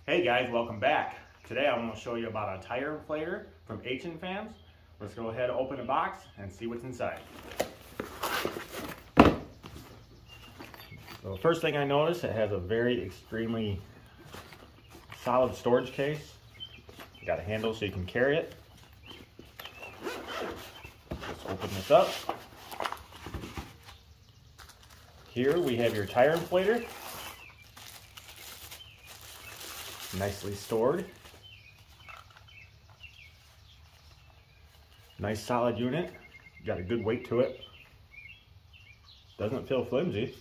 Hey guys, welcome back. Today I'm going to show you about a tire inflator from Achamsfam. Let's go ahead and open the box and see what's inside. So the first thing I noticed, it has a very extremely solid storage case. You got a handle so you can carry it. Let's open this up. Here we have your tire inflator. Nicely stored. Nice solid unit. Got a good weight to it. Doesn't feel flimsy.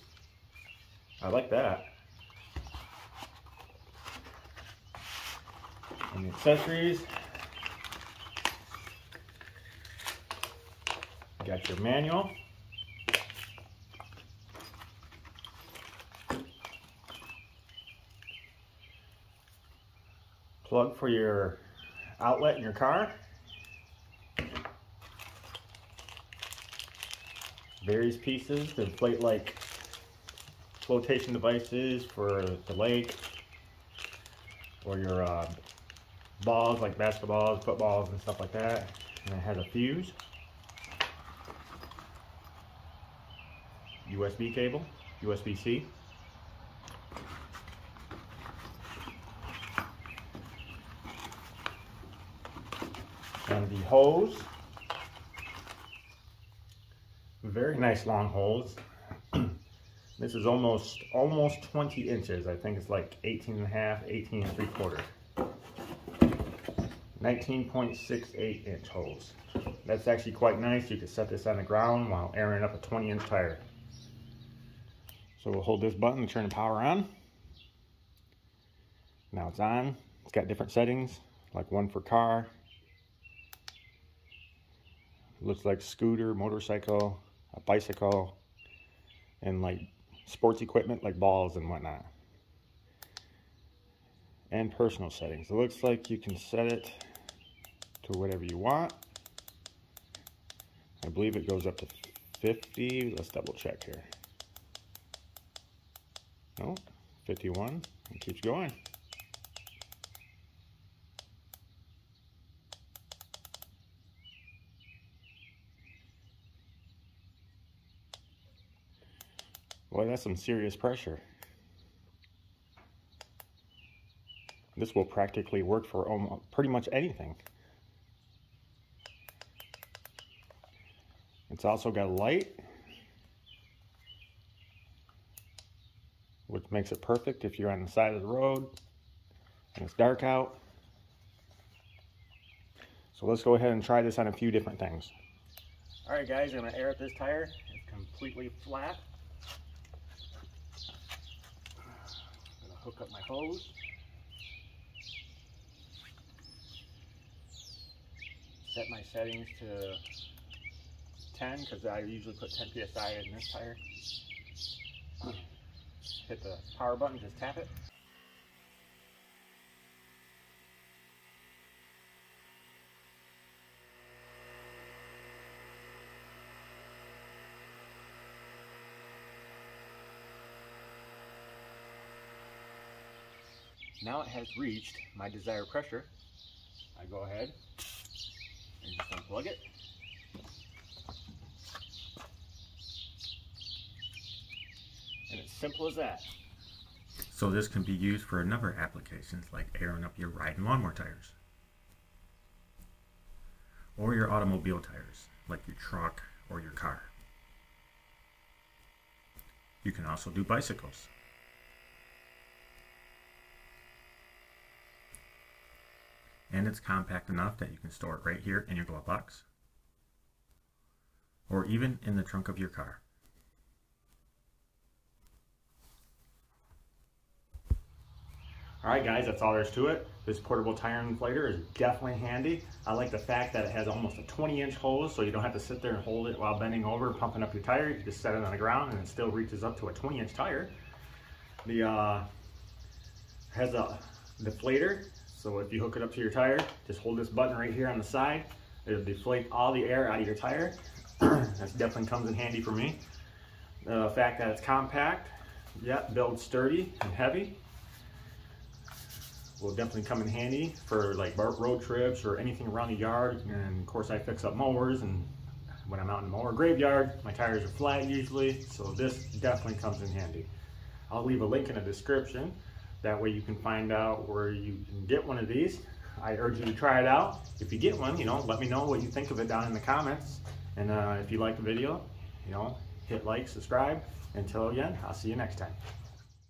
I like that. And the accessories. Got your manual. Plug for your outlet in your car. Various pieces to inflate like flotation devices for the lake or your balls like basketballs, footballs and stuff like that. And it has a fuse, USB cable, USB-C. And the hose, very nice long hose. This is almost 20 inches. I think it's like 18 and a half, 18 and 3/4. 19.68 inch hose. That's actually quite nice. You can set this on the ground while airing up a 20-inch tire. So we'll hold this button to turn the power on. Now it's on. It's got different settings, like one for car. Looks like scooter, motorcycle, a bicycle, and like sports equipment like balls and whatnot. And personal settings. It looks like you can set it to whatever you want. I believe it goes up to 50. Let's double check here. No, 51. It keeps going. Boy, that's some serious pressure. This will practically work for almost, pretty much anything. It's also got a light, which makes it perfect if you're on the side of the road and it's dark out. So let's go ahead and try this on a few different things. All right guys, I'm gonna air up this tire. It's completely flat. Hook up my hose. Set my settings to 10 because I usually put 10 psi in this tire. Hit the power button, just tap it. Now it has reached my desired pressure. I go ahead and just unplug it. And it's simple as that. So this can be used for a number of applications like airing up your ride and lawnmower tires. Or your automobile tires like your truck or your car. You can also do bicycles. And it's compact enough that you can store it right here in your glove box or even in the trunk of your car. Alright guys, that's all there is to it. This portable tire inflator is definitely handy. I like the fact that it has almost a 20-inch hose, so you don't have to sit there and hold it while bending over pumping up your tire. You just set it on the ground and it still reaches up to a 20-inch tire. The has a deflator. So if you hook it up to your tire, just hold this button right here on the side. It'll deflate all the air out of your tire. That definitely comes in handy for me. The fact that it's compact, yeah, built sturdy and heavy. will definitely come in handy for like road trips or anything around the yard. And of course I fix up mowers, and when I'm out in the mower graveyard, my tires are flat usually, so this definitely comes in handy. I'll leave a link in the description. That way you can find out where you can get one of these. I urge you to try it out. If you get one, let me know what you think of it down in the comments. And if you like the video, hit like, subscribe. Until again, I'll see you next time.